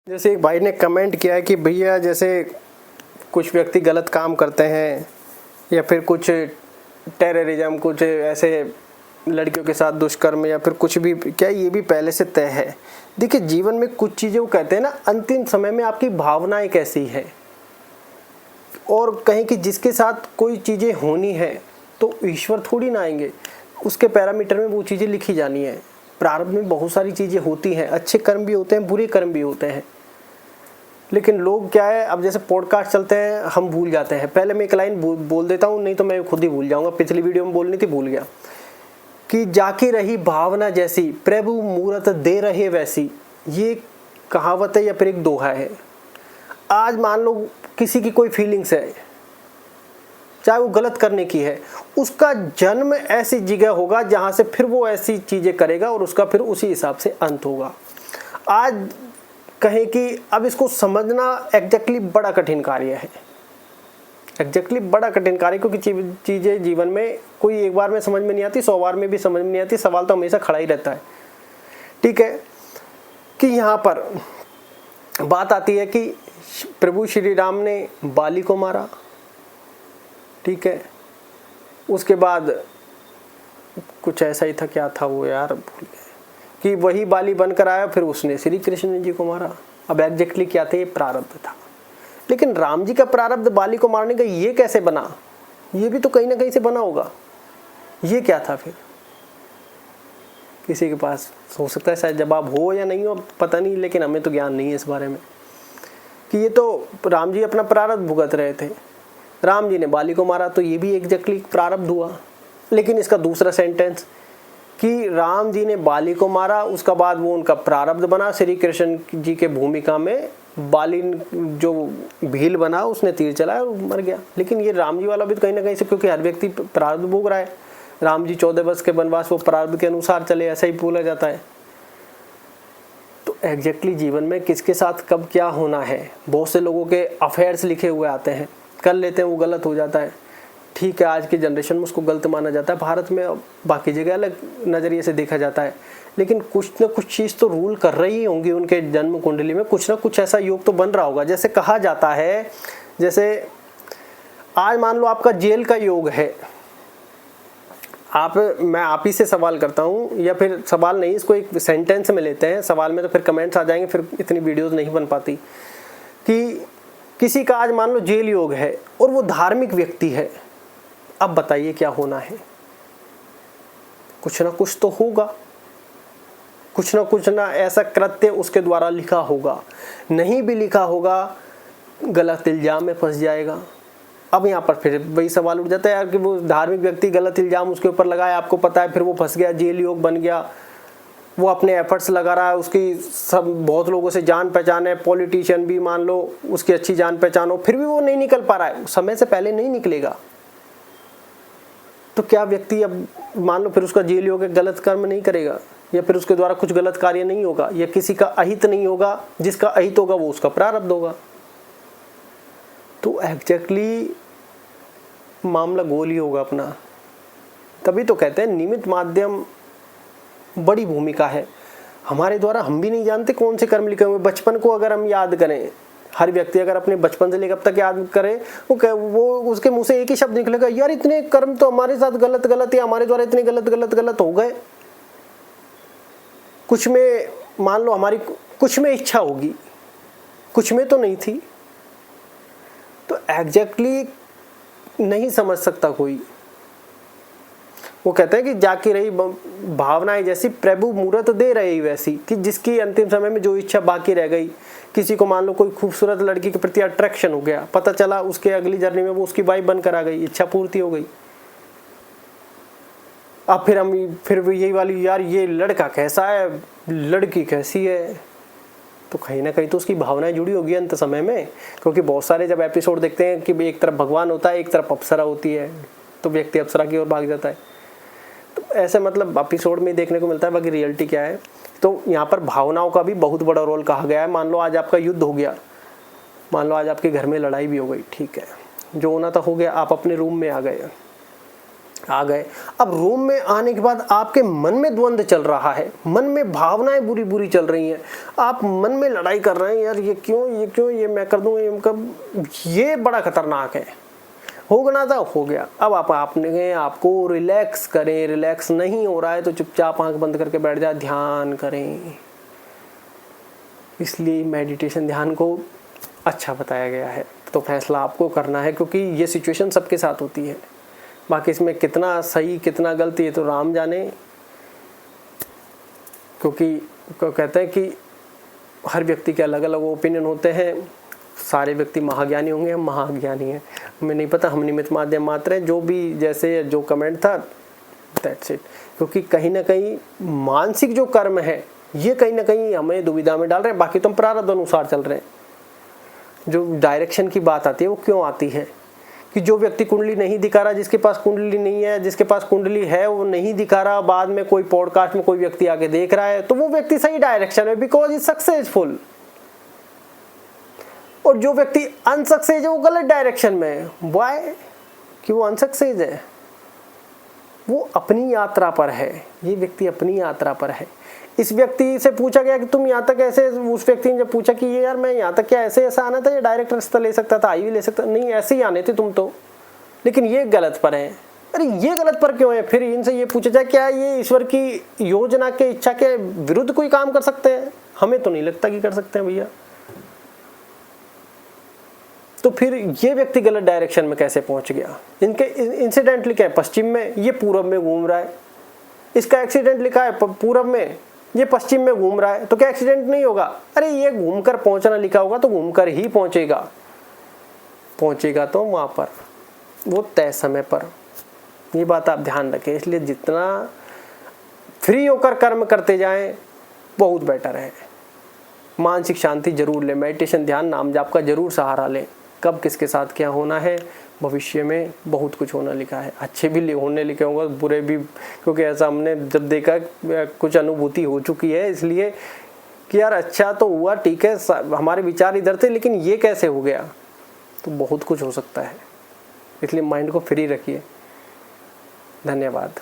जैसे एक भाई ने कमेंट किया है कि भैया जैसे कुछ व्यक्ति गलत काम करते हैं या फिर कुछ टेररिज्म, कुछ ऐसे लड़कियों के साथ दुष्कर्म या फिर कुछ भी, क्या ये भी पहले से तय है? देखिए, जीवन में कुछ चीज़ें वो कहते हैं ना, अंतिम समय में आपकी भावनाएं कैसी है, और कहीं कि जिसके साथ कोई चीज़ें होनी है तो ईश्वर थोड़ी ना आएंगे, उसके पैरामीटर में वो चीज़ें लिखी जानी है। प्रारब्ध में बहुत सारी चीज़ें होती हैं, अच्छे कर्म भी होते हैं, बुरे कर्म भी होते हैं। लेकिन लोग क्या है, अब जैसे पॉडकास्ट चलते हैं हम भूल जाते हैं। पहले मैं एक लाइन बोल देता हूँ, नहीं तो मैं खुद ही भूल जाऊंगा। पिछली वीडियो में बोलनी थी, भूल गया कि जाकी रही भावना जैसी, प्रभु मूरत दे रहे वैसी। ये कहावत है या फिर एक दोहा है। आज मान लो किसी की कोई फीलिंग्स है, चाहे वो गलत करने की है, उसका जन्म ऐसी जगह होगा जहां से फिर वो ऐसी चीजें करेगा और उसका फिर उसी हिसाब से अंत होगा। आज कहें कि अब इसको समझना एग्जैक्टली बड़ा कठिन कार्य है, एग्जैक्टली बड़ा कठिन कार्य, क्योंकि चीजें जीवन में कोई एक बार में समझ में नहीं आती, 100 बार में भी समझ में नहीं आती। सवाल तो हमेशा खड़ा ही रहता है। ठीक है, कि यहाँ पर बात आती है कि प्रभु श्री राम ने बाली को मारा, ठीक है, उसके बाद कुछ ऐसा ही था, क्या था वो यार भूल गए, कि वही बाली बनकर आया, फिर उसने श्री कृष्ण जी को मारा। अब एग्जैक्टली क्या था, ये प्रारब्ध था। लेकिन राम जी का प्रारब्ध बाली को मारने का ये कैसे बना? ये भी तो कहीं ना कहीं से बना होगा। ये क्या था फिर? किसी के पास हो सकता है शायद जवाब हो या नहीं हो, पता नहीं, लेकिन हमें तो ज्ञान नहीं है इस बारे में कि ये तो राम जी अपना प्रारब्ध भुगत रहे थे। राम जी ने बाली को मारा तो ये भी एग्जैक्टली प्रारब्ध हुआ। लेकिन इसका दूसरा सेंटेंस कि राम जी ने बाली को मारा, उसका बाद वो उनका प्रारब्ध बना, श्री कृष्ण जी के भूमिका में बाली जो भील बना उसने तीर चलाया और मर गया। लेकिन ये राम जी वाला भी तो कहीं ना कहीं से, क्योंकि हर व्यक्ति प्रारब्ध भोग रहा है। राम जी 14 वर्ष के वनवास वो प्रारब्ध के अनुसार चले, ऐसा ही बोला जाता है। तो एग्जैक्टली जीवन में किसके साथ कब क्या होना है, बहुत से लोगों के अफेयर्स लिखे हुए आते हैं, कर लेते हैं, वो गलत हो जाता है। ठीक है, आज की जनरेशन में उसको गलत माना जाता है, भारत में बाकी जगह अलग नज़रिए से देखा जाता है। लेकिन कुछ ना कुछ चीज़ तो रूल कर रही होंगी उनके जन्म कुंडली में, कुछ ना कुछ ऐसा योग तो बन रहा होगा। जैसे कहा जाता है, जैसे आज मान लो आपका जेल का योग है, मैं आप ही से सवाल करता हूँ, या फिर सवाल नहीं, इसको एक सेंटेंस में लेते हैं। सवाल में तो फिर कमेंट्स आ जाएंगे, फिर इतनी वीडियोज़ नहीं बन पाती। कि किसी का आज मान लो जेल योग है और वो धार्मिक व्यक्ति है, अब बताइए क्या होना है? कुछ ना कुछ तो होगा, कुछ ना ऐसा कृत्य उसके द्वारा लिखा होगा। नहीं भी लिखा होगा, गलत इल्जाम में फंस जाएगा। अब यहाँ पर फिर वही सवाल उठ जाता है यार कि वो धार्मिक व्यक्ति, गलत इल्जाम उसके ऊपर लगाया, आपको पता है, फिर वो फंस गया, जेल योग बन गया, वो अपने एफर्ट्स लगा रहा है, उसकी सब बहुत लोगों से जान पहचान है, पॉलिटिशियन भी मान लो उसकी अच्छी जान पहचान हो, फिर भी वो नहीं निकल पा रहा है, समय से पहले नहीं निकलेगा। तो क्या व्यक्ति अब मान लो फिर उसका जेल योग गलत कर्म नहीं करेगा, या फिर उसके द्वारा कुछ गलत कार्य नहीं होगा, या किसी का अहित नहीं होगा? जिसका अहित होगा वो उसका प्रारब्ध होगा। तो एग्जैक्टली मामला गोल ही होगा अपना। तभी तो कहते हैं निमित्त माध्यम बड़ी भूमिका है हमारे द्वारा। हम भी नहीं जानते कौन से कर्म लिखे हुए। बचपन को अगर हम याद करें, हर व्यक्ति अगर अपने बचपन से लेकर अब तक याद करे, वो उसके मुंह से एक ही शब्द निकलेगा, यार इतने कर्म तो हमारे साथ गलत गलत, या हमारे द्वारा इतने गलत हो गए। कुछ में मान लो हमारी कुछ में इच्छा होगी, कुछ में तो नहीं थी। तो एग्जैक्टली नहीं समझ सकता कोई। वो कहते हैं कि जाकी रही भावनाएं जैसी, प्रभु मूरत दे रही वैसी, कि जिसकी अंतिम समय में जो इच्छा बाकी रह गई। किसी को मान लो कोई खूबसूरत लड़की के प्रति अट्रैक्शन हो गया, पता चला उसके अगली जर्नी में वो उसकी वाइफ बनकर आ गई, इच्छा पूर्ति हो गई। अब फिर यही वाली, यार ये लड़का कैसा है, लड़की कैसी है, तो कहीं ना कहीं तो उसकी भावनाएं जुड़ी होगी अंत समय में। क्योंकि बहुत सारे जब एपिसोड देखते हैं कि एक तरफ भगवान होता है, एक तरफ अप्सरा होती है, तो व्यक्ति अप्सरा की ओर भाग जाता है। तो ऐसे मतलब एपिसोड में देखने को मिलता है, बाकी रियलिटी क्या है। तो यहाँ पर भावनाओं का भी बहुत बड़ा रोल कहा गया है। मान लो आज आपका युद्ध हो गया, मान लो आज आपके घर में लड़ाई भी हो गई, ठीक है, जो होना था हो गया, आप अपने रूम में आ गए, आ गए। अब रूम में आने के बाद आपके मन में द्वंद्व चल रहा है, मन में भावनाएं बुरी बुरी चल रही हैं, आप मन में लड़ाई कर रहे हैं, यार ये क्यों, ये मैं कर दूँ, ये कब, ये बड़ा खतरनाक है। होना था हो गया। अब आपने आपको रिलैक्स करें, रिलैक्स नहीं हो रहा है तो चुपचाप आंख बंद करके बैठ जाए, ध्यान करें। इसलिए मेडिटेशन ध्यान को अच्छा बताया गया है। तो फैसला आपको करना है, क्योंकि ये सिचुएशन सबके साथ होती है। बाकी इसमें कितना सही कितना गलत ये तो राम जाने, क्योंकि कहते हैं कि हर व्यक्ति के अलग अलग ओपिनियन होते हैं। सारे व्यक्ति महाज्ञानी होंगे, हम महाज्ञानी हैं, हमें नहीं पता, हम निमित्त माध्यम मात्र हैं। जो भी जैसे जो कमेंट था दैट्स इट। क्योंकि कहीं ना कहीं मानसिक जो कर्म है ये कहीं ना कहीं हमें दुविधा में डाल रहे हैं। बाकी तो हम प्रारब्ध अनुसार चल रहे हैं। जो डायरेक्शन की बात आती है वो क्यों आती है कि जो व्यक्ति कुंडली नहीं दिखा रहा, जिसके पास कुंडली नहीं है, जिसके पास कुंडली है वो नहीं दिखा रहा, बाद में कोई पॉडकास्ट में कोई व्यक्ति आके देख रहा है तो वो व्यक्ति सही डायरेक्शन में, बिकॉज इज सक्सेसफुल। और जो व्यक्ति अनसक्सेस है वो गलत डायरेक्शन में है। व्हाई? कि वो अनसक्सेस है, वो अपनी यात्रा पर है। ये व्यक्ति अपनी यात्रा पर है। इस व्यक्ति से पूछा गया कि तुम यहाँ तक ऐसे, उस व्यक्ति ने जब पूछा कि ये यार मैं यहाँ तक क्या ऐसे ऐसा आना था, ये डायरेक्ट रास्ता ले सकता था, आई भी ले सकता, नहीं ऐसे ही आने थे तुम तो, लेकिन ये गलत पर है। अरे ये गलत पर क्यों है? फिर इनसे ये पूछा जाए क्या ये ईश्वर की योजना के इच्छा के विरुद्ध कोई काम कर सकते हैं? हमें तो नहीं लगता कि कर सकते हैं भैया। तो फिर ये व्यक्ति गलत डायरेक्शन में कैसे पहुंच गया? इनके इंसिडेंट लिखा है पश्चिम में, ये पूरब में घूम रहा है। इसका एक्सीडेंट लिखा है पूरब में, ये पश्चिम में घूम रहा है, तो क्या एक्सीडेंट नहीं होगा? अरे ये घूमकर पहुंचना लिखा होगा तो घूमकर ही पहुंचेगा तो वहां पर, वो तय समय पर। ये बात आप ध्यान रखें। इसलिए जितना फ्री होकर कर्म करते जाएं बहुत बेटर है। मानसिक शांति जरूर लें, मेडिटेशन ध्यान नाम जाप का जरूर सहारा लें। कब किसके साथ क्या होना है, भविष्य में बहुत कुछ होना लिखा है। अच्छे भी होने लिखे होंगे, बुरे भी, क्योंकि ऐसा हमने जब देखा कुछ अनुभूति हो चुकी है। इसलिए कि यार अच्छा तो हुआ, ठीक है, हमारे विचार इधर थे, लेकिन ये कैसे हो गया, तो बहुत कुछ हो सकता है। इसलिए माइंड को फ्री रखिए। धन्यवाद।